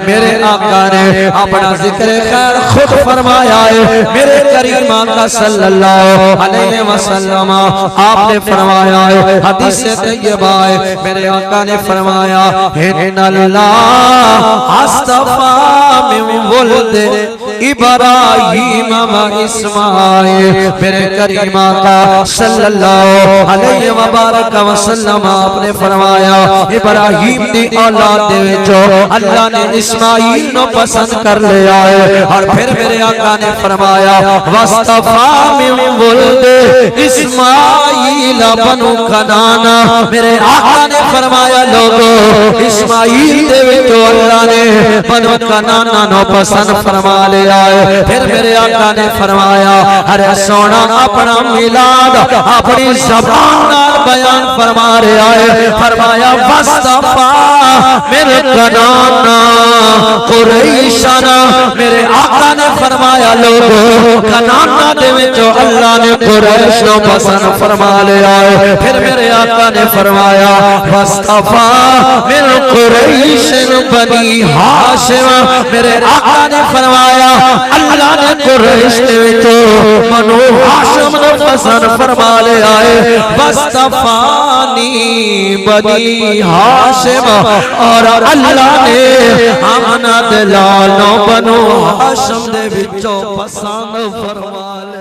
میرے آقا نے اپنا ذکر خیر خود فرمایا ہے. میرے کریم آقا صلی اللہ علیہ وسلم آپ نے فرمایا ہے حدیث طیبہ ہے. میرے آقا نے فرمایا ان اللہ اصطفیٰ من ولد ابراہیم و اسماعیل. میرے کریم آقا صلی اللہ علیہ وبارک وسلم آپ نے فرمایا ابراہیم دی اولاد دے وچوں اللہ نے اسماعیل نو پسند کر لیا ہے. اور پھر میرے آقا نے فرمایا واصطفیٰ من ولد اسماعیل بنو کنعان. میرے آقا نے فرمایا لوگو اسماعیل دے وچوں اللہ نے بنو کنعان نو پسند فرما لیا ہے. پھر میرے آقا نے فرمایا ارے سونا اپنا میلاد اپنی زبان نال بیان فرما رہا ہے. فرمایا واصطفیٰ من کنعان قریشنا. میرے آقا نے فرمایا لوگو کنعان دے وچوں اللہ نے قریش نو پسند فرما لیا ہے. پھر میرے آقا نے فرمایا واصطفیٰ من قریش بنی ہاشم. میرے آقا نے فرمایا اللہ نے قریش دے وچوں بنو ہاشم نو پسند فرما لیا ہے. واصطفانی بنی ہاشم اور اللہ نے آمنہ دلال نو بنو ہاشم دے وچوں پسند فرما لیا.